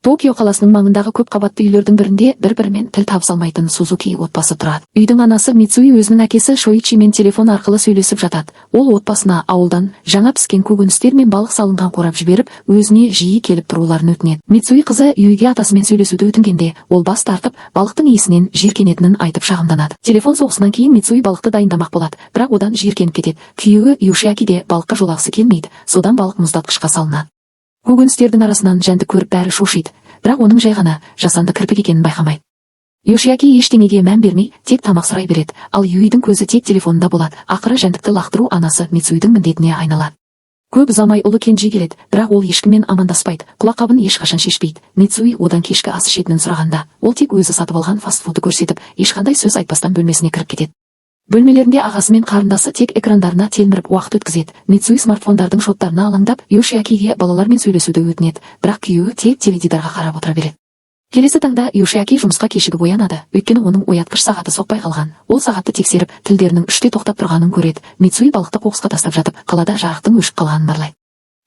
Токио қаласының маңындағы көп қабатты үйлердің бірінде бір-бірімен тіл табыса алмайтын Сузуки отбасы тұрады. Үйдің анасы Мицуи өзінің әкесі Шоичимен телефон арқылы сөйлесіп жатады. Ол отбасына ауылдан жаңа піскен көкөністер мен балық салынған қорап жіберіп, өзіне жиі келіп тұруларын өтінеді. Мицуи қызы Юиге атасымен сөйлесуді өтінгенде, ол бас тартып, балықтың иісінен жиіркенетінін айтып шағымданады. Телефон соғысынан кейін Мицуи балықты дайындамақ болады, бірақ одан жиіркеніп кетеді. Күйеуі Юшиаки де балыққа жолағысы келмейді, содан балық мұздатқышқа салынады. Көкөністердің арасынан жәндік көріп бәрі шошиды, бірақ оның жай ғана жасанды кірпік екенін байқамайды. Юшиаки ештеңеге мән бермей, тек тамақ сұрай береді, ал Юидің көзі тек телефонында болады. Ақыры жәндікті лақтыру анасы Мицуидің міндетіне айналады. Көп ұзамай ұлы Кенджи келеді, бірақ ол ешкіммен амандаспайды, құлаққабын ешқашан шешпейді. Мицуи одан кешкі ас ішетінін сұрағанда, ол тек өзі сатып алған фастфудты көрсетіп, ешқандай сөз айтпастан бөлмесіне кіріп кетеді. Бөлмелерінде ағасы мен қарындасы тек экрандарына телміріп уақыт өткізеді. Мицуи смартфондардың шоттарына алаңдап, Юшиакиге балалармен сөйлесуді өтінеді, бірақ күйеуі тек теледидарға қарап отыра береді. Келесі таңда Юшиаки жұмысқа кешігіп оянады, өйткені оның оятқыш сағаты соқпай қалған. Ол сағатты тексеріп, тілдерінің 3-те тоқтап тұрғанын көреді. Мицуи балықты қоқысқа тастап жатып, қалада жарықтың өшіп қалғанын барлайды.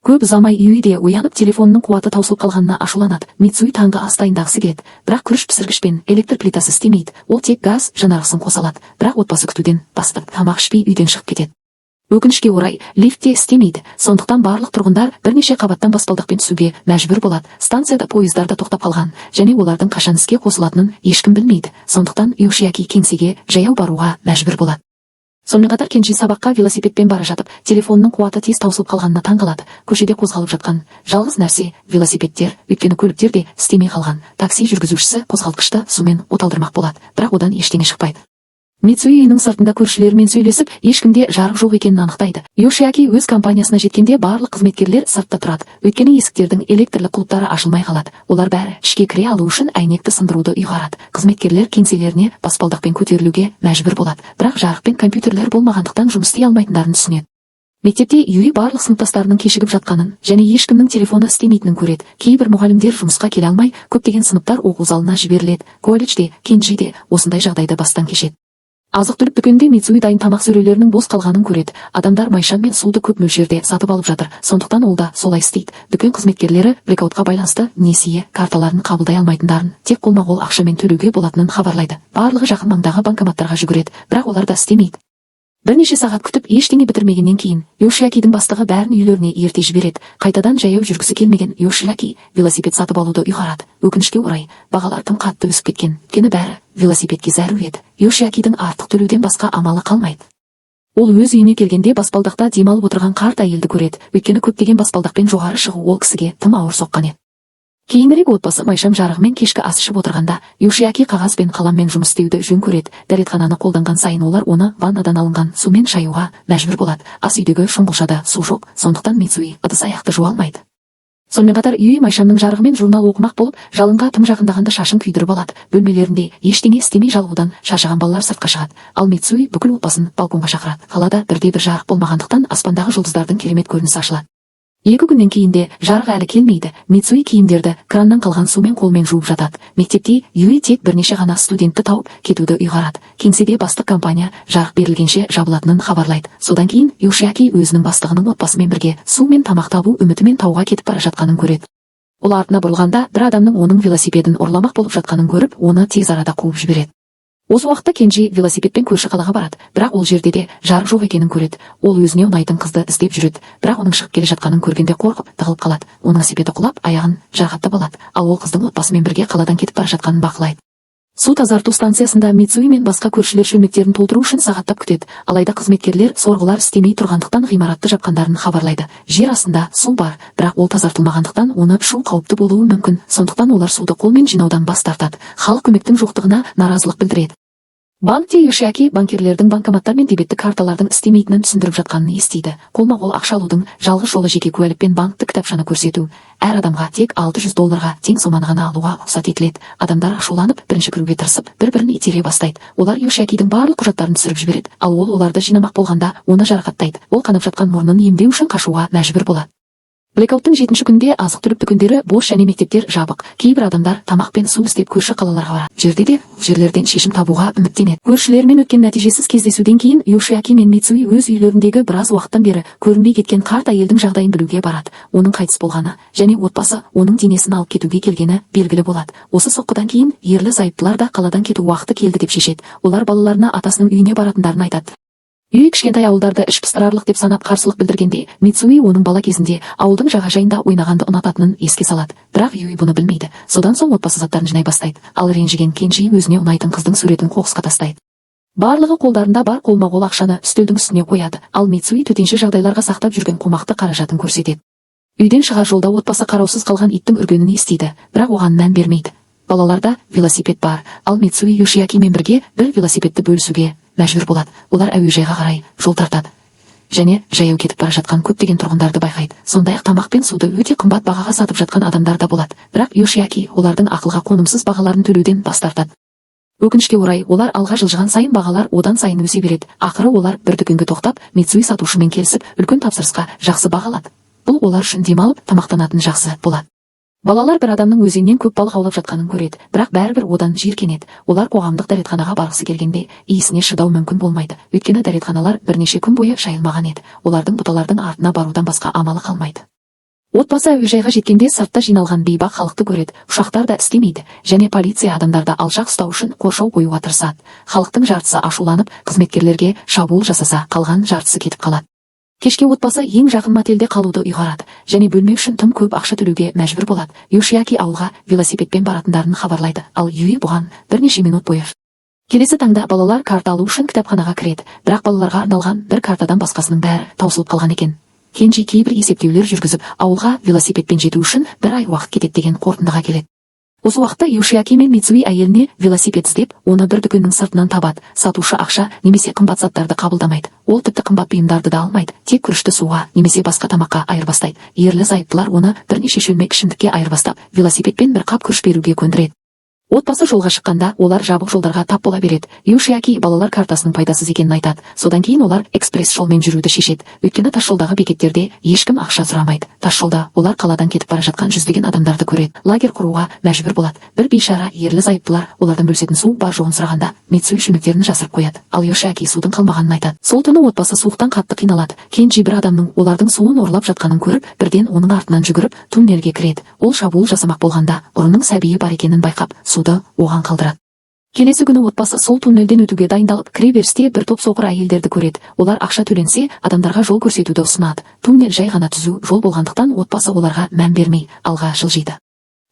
Көп ұзамай Юи де оянып, телефонының қуаты таусылып қалғанына ашуланады. Мицуи таңғы ас дайындағысы келеді, бірақ күріш пісіргіш пен электр плитасы істемейді. Ол тек газ жанарғысын қоса алады, бірақ отбасы күтуден бастап тамақ ішпей үйден шығып кетеді. Өкінішке орай, лифт те істемейді, сондықтан барлық тұрғындар бірнеше қабаттан баспалдақпен түсуге мәжбүр болады. Станцияда пойыздар да тоқтап қалған, және олардың қашан іске қосылатынын ешкім білмейді. Сондықтан Юшиаки кеңсеге жаяу баруға мәжбүр болады. Сонымен қатар Кенджи сабаққа велосипедпен бара жатып, телефонның қуаты тез таусылып қалғанына таң қалады. Көшеде қозғалып жатқан жалғыз нәрсе велосипедтер, өйткені көліктер де істемей қалған. Такси жүргізушісі қозғалтқышты сумен оталдырмақ болады, бірақ одан ештеңе шықпайды. Мицуи үйінің сыртында көршілермен сөйлесіп, ешкімде жарық жоқ екенін анықтайды. Юшиаки өз компаниясына жеткенде барлық қызметкерлер сыртта тұрады, өйткені есіктердің электрлік құлыптары ашылмай қалады. Олар бәрі ішке кіре алу үшін әйнекті сындыруды ұйғарады. Қызметкерлер кеңселеріне баспалдақпен көтерілуге мәжбүр болады, бірақ жарық пен компьютерлер болмағандықтан жұмыс істей алмайтындарын түсінеді. Мектепте Юи барлық сыныптастарының кешігіп жатқанын және ешкімнің телефоны істемейтінін көреді. Кейбір мұғалімдер жұмысқа келе алмай, көптеген сыныптар оқу залына жіберіледі. Колледжде Кенджи де осындай жағдайды бастан кешеді. Азық-түлік дүкенінде Мицуи дайын тамақ сөрелерінің бос қалғанын көреді. Адамдар майшам мен суды көп мөлшерде сатып алып жатыр, сондықтан ол да солай істейді. Дүкен қызметкерлері блекаутқа байланысты несие карталарын қабылдай алмайтындарын, тек қолма-қол ақшамен төлеуге болатынын хабарлайды. Барлығы жақын маңдағы банкоматтарға жүгіреді, бірақ олар да істемейді. Бірнеше сағат күтіп, ештеңе бітірмегеннен кейін, Юшиакидің бастығы бәрін үйлеріне ерте жібереді. Қайтадан жаяу жүргісі келмеген Юшиаки велосипед сатып алуды ұйғарады. Өкінішке орай, бағалар тым қатты өсіп кеткен, өйткені бәрі велосипедке зәру еді. Юшиакидің артық төлеуден басқа амалы қалмайды. Ол өз үйіне келгенде баспалдақта демалып отырған қарт әйелді көреді, өйткені көптеген баспалдақпен жоғары шығу ол кісіге тым ауыр соққан еді. Кейінірек отбасы майшам жарығымен кешкі ас ішіп отырғанда, Юшиаки қағаз бен қаламмен жұмыс істеуді жөн көреді. Дәретхананы қолданған сайын олар оны ваннадан алынған сумен шаюға мәжбүр болады. Ас үйдегі шомғылшада су жоқ, сондықтан Мицуи ыдыс аяқты жуа алмайды. Сонымен қатар Юи майшамның жарығымен журнал оқымақ болып, жалынға тым жақындағанда шашын күйдіріп алады. Бөлмелерінде ештеңе істемей жалығудан шаршаған балалар сыртқа шығады, ал Мицуи бүкіл отбасын балконға шақырады. Қалада бірде-бір жарық болмағандықтан аспандағы жұлдыздардың керемет көрінісі ашылады. 2 күннен кейін де жарық әлі келмейді. Мицуи киімдерді краннан қалған сумен қолмен жуып жатады. Мектепте Юи тек бірнеше ғана студентті тауып кетуді ұйғарады. Кеңседе бастық компания жарық берілгенше жабылатынын хабарлайды. Содан кейін Юшиаки өзінің бастығының отбасымен бірге су мен тамақ табу үмітімен тауға кетіп бара жатқанын көреді. Ол артына бұрылғанда бір адамның оның велосипедін ұрламақ болып жатқанын көріп, оны тез арада қуып жібереді. Осы уақытта Кенджи велосипедпен көрші қалаға барады, бірақ ол жерде де жарық жоқ екенін көреді. Ол өзіне ұнайтын қызды іздеп жүреді, бірақ оның шығып келе жатқанын көргенде қорқып тығылып қалады. Оның велосипеді құлап, аяғын жарақаттап алады, ал ол қыздың отбасымен бірге қаладан кетіп бара жатқанын бақылайды. Су тазарту станциясында Мицуи мен басқа көршілер шөлмектерін толтыру үшін сағаттап күтеді, алайда қызметкерлер сорғылар істемей тұрғандықтан ғимаратты жапқандарын хабарлайды. Жер астында су бар, бірақ ол тазартылмағандықтан оны ішу қауіпті болуы мүмкін, сондықтан олар суды қолмен жинаудан бас тартады. Халық көмектің жоқтығына наразылық білдіреді. Банкте Юшиаки банкирлердің банкоматтар мен дебеттік карталардың істемейтінін түсіндіріп жатқанын естиді. Қолма-қол ақша алудың жалғыз жолы жеке куәлік пен банкті кітапшаны көрсету. Әр адамға тек $600 тең соманы ғана алуға рұқсат етіледі. Адамдар ашуланып, бірінші кіруге тырысып, бір-бірін итере бастайды. Олар Юшиакидің барлық құжаттарын түсіріп жібереді, ал ол оларды жинамақ болғанда оны жарақаттайды. Ол қанып жатқан мұрнын емдеу үшін қашуға мәжбүр болады. Блекауттың 7-ші күнде азық-түлік дүкендері бос және мектептер жабық. Кейбір адамдар тамақ пен су іздеп көрші қалаларға барады. Жерлерден шешім табуға үміттенеді. Көршілермен өткен нәтижесіз кездесуден кейін Йошиаки мен Мицуи өз үйлеріндегі біраз уақыттан бері көрінбей кеткен қарт әйелдің жағдайын білуге барады. Оның қайтыс болғаны және отбасы оның денесін алып кетуге келгені белгілі болады. Осы соққыдан кейін ерлі-зайыптылар да қаладан кету уақыты келді деп шешеді. Олар балаларына атасының үйіне баратындарын айтады. Үй кішкентай ауылдарды іш пыстырарлық деп санап қарсылық білдіргенде, Мицуи оның бала кезінде ауылдың жағажайында ойнағанды ұнататынын еске салады. Бірақ Юи бұны білмейді. Содан соң отбасы заттарын жинай бастайды. Ал ренжіген Кенджи өзіне ұнайтын қыздың суретін қоқысқа тастайды. Барлығы қолдарында бар қолма-қол ақшаны үстелдің үстіне қояды. Ал Мицуи төтенше жағдайларға сақтап жүрген қомақты қаражатын көрсетеді. Үйден шығар жолда отбасы қараусыз қалған иттің үргенін естиді, бірақ оған мән бермейді. Балаларда велосипед бар, ал Мицуи Йошиакимен бірге бір велосипедті бөлісуге мәжбүр болады. Олар әуежайға қарай жол тартады және жаяу кетіп бара жатқан көптеген тұрғындарды байқайды. Сондай-ақ тамақ пен суды өте қымбат бағаға сатып жатқан адамдар да болады. Бірақ Йошиаки олардың ақылға қонымсыз бағаларын төлеуден бас тартады. Өкінішке орай, олар алға жылжыған сайын бағалар одан сайын өсе береді. Ақыры олар бір дүкенге тоқтап, Мицуи сатушымен келісіп, үлкен тапсырысқа жақсы бағалады. Бұл олар үшін демалып, тамақтанатын жақсы болады. Балалар бір адамның өзеннен көп балық аулап жатқанын көреді, бірақ бәрібір одан жиіркенеді. Олар қоғамдық дәретханаға барғысы келгенде иісіне шыдау мүмкін болмайды. Өйткені дәретханалар бірнеше күн бойы шайылмаған еді. Олардың бұталардың артына барудан басқа амалы қалмайды. Отбасы әуежайға жеткенде сыртта жиналған бейбақ халықты көреді. Ұшақтар да істемейді және полиция адамдарды алшақ ұстау үшін қоршау қоюға тырысады. Халықтың жартысы ашуланып, қызметкерлерге шабуыл жасаса, қалған жартысы кетіп қалады. Кешке отбасы ең жақын мотельде қалуды ұйғарады және бөлме үшін тым көп ақша төлеуге мәжбүр болады. Йошиаки ауылға велосипедпен баратындарын хабарлайды, ал Юи бұған бірнеше минут бойы. Келесі таңда балалар карта алу үшін кітапханаға кіреді, бірақ балаларға арналған бір картадан басқасының бәрі таусылып қалған екен. Кенджи кейбір есептеулер жүргізіп, ауылға велосипедпен жету үшін бір ай уақыт кетеді деген қорытындыға келеді. Осы уақытта Йошиаки мен Мицуи әйеліне велосипед іздеп, оны бір дүкеннің сыртынан табады. Сатушы ақша немесе қымбат заттарды қабылдамайды. Ол тіпті қымбат бұйымдарды да алмайды. Тек күрішті суға немесе басқа тамаққа айырбастайды. Ерлі-зайыптылар оны бірнеше шөлмек ішімдікке айырбастап, велосипедпен бір қап күріш беруге көндіреді. Отбасы жолға шыққанда, олар жабық жолдарға тап бола береді. Йошиаки балалар картасының пайдасыз екенін айтады. Содан кейін олар экспресс жолмен жүруді шешеді. Өйткені тасжолдағы бекеттерде ешкім ақша сұрамайды. Тасжолда олар қаладан кетіп бара жатқан жүздеген адамдарды көреді. Лагерь құруға мәжбүр болады. Бір бейшара ерлі-зайыптылар олардан бөлісетін су бар жоғын сұрағанда, Мицуи шүмектерін жасырып қояды. Ал Йошиаки судың қалмағанын айтады. Сол түні отбасы суықтан қатты қиналады. Кенджи бір адамның олардың суын ұрлап жатқанын көріп, бірден оның артынан жүгіріп, туннельге кіреді. Ол шабуыл жасамақ болғанда, ұрының сәбиі бар екенін байқап, суды оған қалдырады. Келесі күні отбасы сол туннельден өтуге дайындалып, кіреберісте бір топ соқыр әйелдерді көреді. Олар ақша төленсе, адамдарға жол көрсетуді ұсынады. Туннель жай ғана түзу жол болғандықтан отбасы оларға мән бермей алға жылжиды.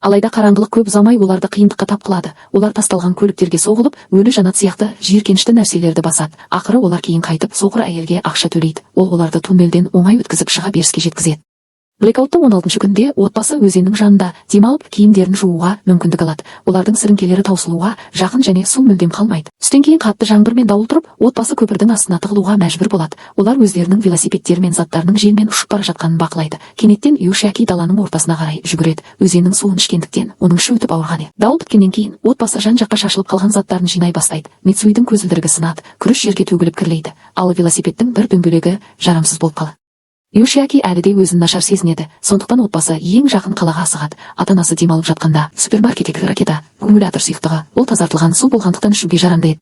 Алайда қараңғылық көп ұзамай оларды қиындыққа тап қылады. Олар тасталған көліктерге соғылып, өлі жанат сияқты жиіркенішті нәрселерді басады. Ақыры олар кейін қайтып соқыр әйелге ақша төлейді. Ол оларды туннельден оңай өткізіп шыға беріске жеткізеді. Блекауттың 16-шы күнде отбасы өзеннің жанында демалып киімдерін жууға мүмкіндік алады. Олардың сіріңкелері таусылуға жақын және су мүлдем қалмайды. Түстен кейін қатты жаңбыр мен дауыл тұрып, отбасы көпірдің астына тығылуға мәжбүр болады. Олар өздерінің велосипедтері мен заттарының желмен ұшып бара жатқанын бақылайды. Кенеттен Йошиаки даланың ортасына қарай жүгіреді. Өзеннің суын ішкендіктен оның іші өтіп ауырған еді. Дауыл біткеннен кейін отбасы жан-жаққа шашылып қалған заттарын жинай бастайды. Мицуидің көзілдірігі сынады, күріш жерге төгіліп кірлейді, ал велосипедтің бір дөңгелегі жарамсыз болып қалады. Йошиаки әлі де өзін нашар сезінеді, сондықтан отбасы ең жақын қалаға асығады. Ата-анасы демалып жатқанда супермаркеттегі ракета, аккумулятор сұйықтығы, ол тазартылған су болғандықтан ішуге жарамды еді.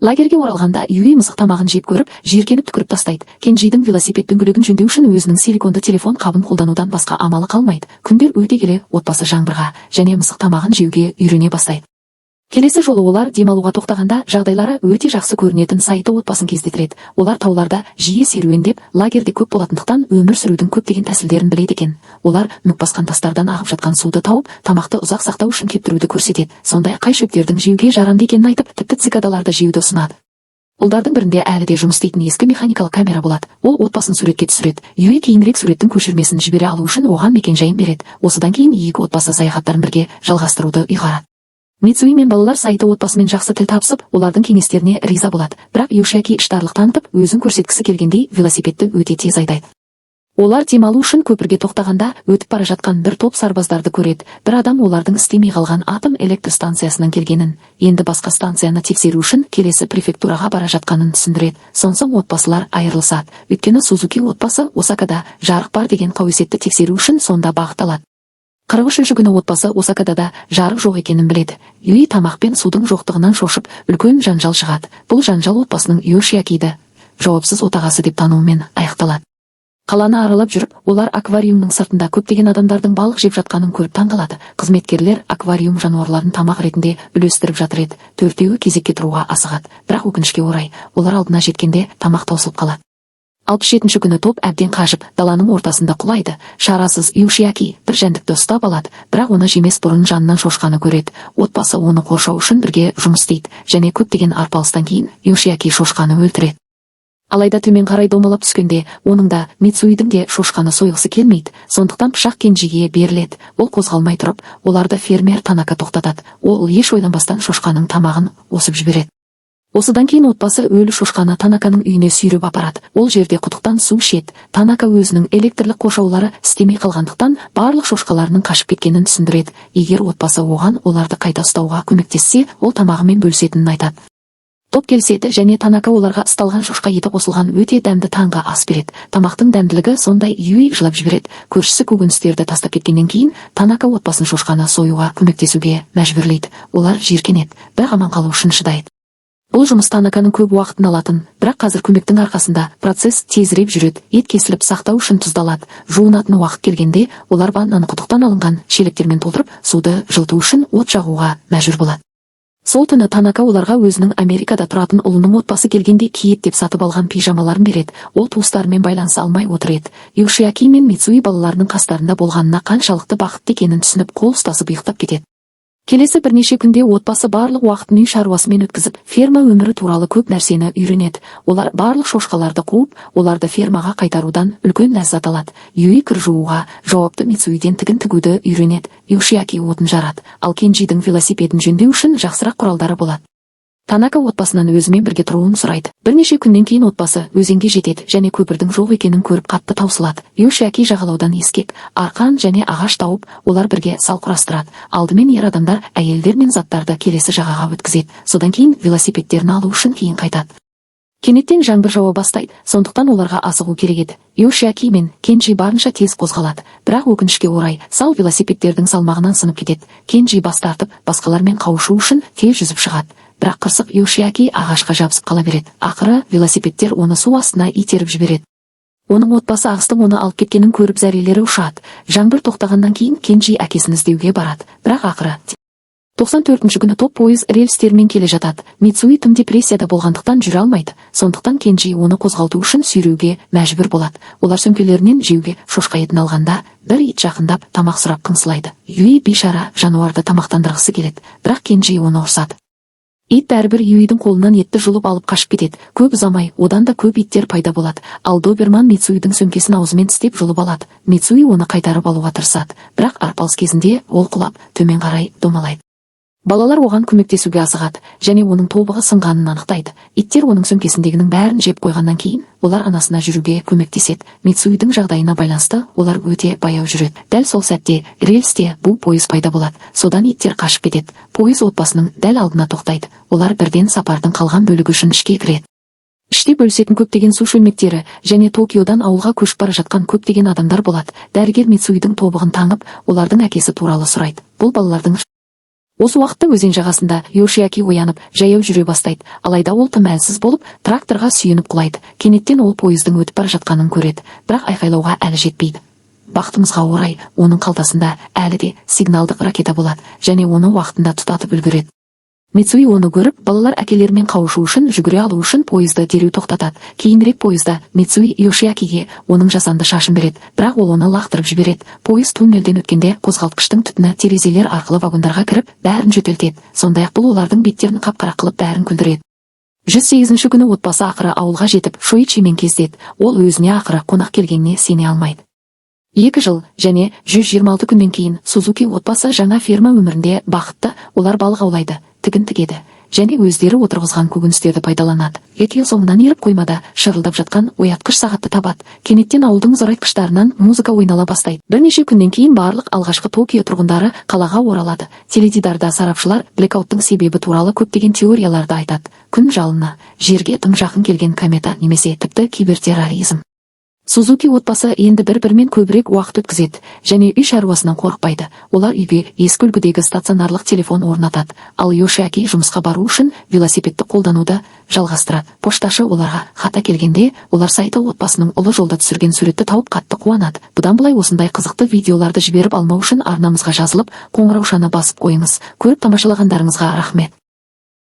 Лагерге оралғанда Юи мысық тамағын жеп көріп, жиіркеніп түкіріп тастайды. Кенджидің велосипед дөңгелегін жөндеу үшін өзінің силиконды телефон қабын қолданудан басқа амалы қалмайды. Күндер өте келе отбасы жаңбырға және мысық тамағын жеуге үйрене бастайды. Келесі жолы олар демалуға тоқтағанда жағдайлары өте жақсы көрінетін сайты отбасын кездестіреді. Олар тауларда жиі серуендеп, лагерде көп болатындықтан өмір сүрудің көптеген тәсілдерін біледі екен. Олар мүк басқан тастардан ағып жатқан суды тауып, тамақты ұзақ сақтау үшін кептіруді көрсетеді. Сондай қай шөптердің жеуге жарамды екенін айтып, тіпті цикадаларды жеуді ұсынады. Ұлдардың бірінде әлі де жұмыс істейтін ескі механикалық камера болады. Ол отбасын суретке түсіреді. Юи кейінірек суреттің көшірмесін жібере алу үшін оған мекен-жайын береді. Осыдан кейін екі отбасы саяхаттарын бірге жалғастыруды ұйғарады. Мицуи мен балалар сайты отбасымен жақсы тіл табысып, олардың кеңестеріне риза болады. Бірақ Йошиаки іштарлық танытып, өзін көрсеткісі келгендей велосипедті өте тез айдайды. Олар демалу үшін көпірге тоқтағанда өтіп бара жатқан бір топ сарбаздарды көреді. Бір адам олардың істемей қалған атом электр станциясынан келгенін, енді басқа станцияны тексеру үшін келесі префектураға бара жатқанын түсіндіреді. Сонсоң отбасылар айырылысады. Өйткені Сузуки отбасы Осакада жарық бар деген қауесетті тексеру үшін сонда бағыт алады. 43-ші күні отбасы Осакада да жарық жоқ екенін біледі. Юи тамақ пен судың жоқтығынан шошып, үлкен жанжал шығады. Бұл жанжал отбасының Йошиакиді жауапсыз отағасы деп тануымен аяқталады. Қаланы аралап жүріп, олар аквариумның сыртында көптеген адамдардың балық жеп жатқанын көріп таңғалады. Қызметкерлер аквариум жануарларын тамақ ретінде үлестіріп жатыр еді. Төртеуі кезекке тұруға асығады. Бірақ өкінішке орай, олар алдына жеткенде тамақ таусылып қалады. 67-ші күні топ әбден қажып, даланың ортасында құлайды. Шарасыз Йошиаки бір жәндікті ұстап алады, бірақ оны жемес бұрын жанынан шошқаны көреді. Отбасы оны қоршау үшін бірге жұмыс істейді, және көптеген арпалыстан кейін Йошиаки шошқаны өлтіреді. Алайда төмен қарай домалап түскенде, оның да Мицуидің де шошқаны сойғысы келмейді. Сондықтан пышақ Кенджиге беріледі. Ол қозғалмай тұрып, оларды фермер Танака тоқтатады. Ол еш ойланбастан шошқаның тамағын осып жібереді. Осыдан кейін отбасы өлі шошқаны Танаканың үйіне сүйреп апарады. Ол жерде құдықтан су ішеді. Танака өзінің электрлік қоршаулары істемей қалғандықтан барлық шошқаларының қашып кеткенін түсіндіреді. Егер отбасы оған оларды қайта ұстауға көмектессе, ол тамағымен бөлісетінін айтады. Топ келіседі және Танака оларға ысталған шошқа еті қосылған өте дәмді таңғы ас береді. Тамақтың дәмділігі сондай Юи жылап жібереді. Көршісі көкөністерді тастап кеткеннен кейін Танака отбасын шошқаны союға көмектесуге мәжбүрлейді. Олар жиіркенеді, бірақ аман қалу үшін шыдайды. Бұл жұмыс Танаканың көп уақытын алатын, бірақ қазір көмектің арқасында процесс тезірек жүреді. Ет кесіліп сақтау үшін тұздалады. Жуынатын уақыт келгенде олар ваннаны құдықтан алынған шелектермен толтырып, суды жылыту үшін от жағуға мәжбүр болады. Сол түні Танака оларға өзінің Америкада тұратын ұлының отбасы келгенде киет деп сатып алған пижамаларын береді. Ол туыстарымен байланыса алмай отыр еді. Йошиаки мен Мицуи балаларының қастарында болғанына қаншалықты бақытты екенін түсініп, қол ұстасып ұйықтап кетеді. Келесі бірнеше күнде отбасы барлық уақытын үй шаруасымен өткізіп, ферма өмірі туралы көп нәрсені үйренеді. Олар барлық шошқаларды қуып, оларды фермаға қайтарудан үлкен ләззат алады. Юи кір жууға, жауапты Мицуиден тігін тігуді үйренеді. Йошиаки отын жарады, ал Кенджидің велосипедін жөндеу үшін жақсырақ құралдары болады. Танака отбасынан өзімен бірге тұруын сұрайды. Бірнеше күннен кейін отбасы өзенге жетеді және көпірдің жоқ екенін көріп қатты таусылады. Йошиаки жағалаудан ескек, арқан және ағаш тауып, олар бірге сал құрастырады. Алдымен ер адамдар әйелдер мен заттарды келесі жағаға өткізеді. Содан кейін велосипедтерін алу үшін кейін қайтады. Кенеттен жаңбыр жауа бастайды, сондықтан оларға асығу керек еді. Йошиаки мен Кенджи барынша тез қозғалады, бірақ өкінішке орай сал велосипедтердің салмағынан сынып кетеді. Кенджи бас тартып, басқалармен қауышу үшін тез жүзіп шығады. Бірақ қырсық Йошиаки ағашқа жабысып қала береді. Ақыры велосипедтер оны су астына итеріп жібереді. Оның отбасы ағыстың оны алып кеткенін көріп зәрелері ұшады. Жаңбыр тоқтағаннан кейін Кенджи әкесін іздеуге барады, бірақ ақыры 94-ші күні топ пойыз рельстермен келе жатады. Мицуи тым депрессияда болғандықтан жүре алмайды. Сондықтан Кенджи оны қозғалту үшін сүйреуге мәжбүр болады. Олар сөмкелерінен жеуге шошқа етін алғанда, бір ит жақындап тамақ сұрап қыңсылайды. Юи бейшара жануарды тамақтандырғысы келеді, бірақ Кенджи оны ұрсады. Ит бәрібір Юидің қолынан етті жұлып алып қашып кетеді. Көп ұзамай одан да көп иттер пайда болады. Ал доберман Мицуидің сөмкесін аузымен тістеп жұлып алады. Мицуи оны қайтарып алуға тырысады, бірақ арпалыс кезінде ол құлап төмен қарай домалайды. Балалар оған көмектесуге асығады және оның тобығы сынғанын анықтайды. Иттер оның сөмкесіндегінің бәрін жеп қойғаннан кейін олар анасына жүруге көмектеседі. Мицуидің жағдайына байланысты олар өте баяу жүреді. Дәл сол сәтте рельсте бұл пойыз пайда болады. Содан иттер қашып кетеді. Пойыз отбасының дәл алдына тоқтайды. Олар бірден сапардың қалған бөлігі үшін ішке кіреді. Іште бөлісетін көптеген су шөлмектері және Токиодан ауылға көшіп бара жатқан көптеген адамдар болады. Дәрігер Мицуидің тобығын таңып, олардың әкесі туралы сұрайды. Бұл балалардың Осы уақытта өзен жағасында Йошиаки оянып, жаяу жүре бастайды. Алайда ол тым әлсіз болып, тракторға сүйеніп құлайды. Кенеттен ол пойыздың өтіп бара жатқанын көреді, бірақ айқайлауға әлі жетпейді. Бақытымызға орай, оның қалтасында әлі де сигналдық ракета болады және оны уақытында тұтатып үлгереді. Мицуи оны көріп, балалар әкелерімен қауышу үшін жүгіре алу үшін пойызды дереу тоқтатады. Кейінірек пойызда Мицуи Йошиакиге оның жасанды шашын береді, бірақ ол оны лақтырып жібереді. Пойыз туннелден өткенде қозғалтқыштың түтіні терезелер арқылы вагондарға кіріп, бәрін жөтелтеді. Сондай-ақ бұл олардың беттерін қап-қара қылып бәрін күлдіреді. 108-ші күні отбасы ақыры ауылға жетіп, Шоичимен кездеседі. Ол өзіне ақыры қонақ келгеніне сене алмайды. 2 жыл және 126 күннен кейін Сузуки отбасы жаңа ферма өмірінде бақытты. Олар балық аулайды, тігін тігеді және өздері отырғызған көкөністерді пайдаланады. 2 ел соңынан еріп қоймада шырылдап жатқан оятқыш сағатты табады. Кенеттен ауылдың зорайтқыштарынан музыка ойнала бастайды. Бірнеше күннен кейін барлық алғашқы Токио тұрғындары қалаға оралады. Теледидарда сарапшылар блекауттың себебі туралы көптеген теорияларды айтады. Күн жалыны, жерге тым жақын келген комета немесе тіпті кибертерроризм. Сузуки отбасы енді бір-бірімен көбірек уақыт өткізеді және үй шаруасынан қорықпайды. Олар үйге ескі үлгідегі стационарлық телефон орнатады, ал Йошиаки жұмысқа бару үшін велосипедті қолдануды жалғастырады. Пошташы оларға хат әкелгенде, олар сайты отбасының ұлы жолда түсірген суретті тауып қатты қуанады. Бұдан былай осындай қызықты видеоларды жіберіп алмау үшін арнамызға жазылып, қоңыраушаны басып қойыңыз. Көріп тамашалағандарыңызға рахмет.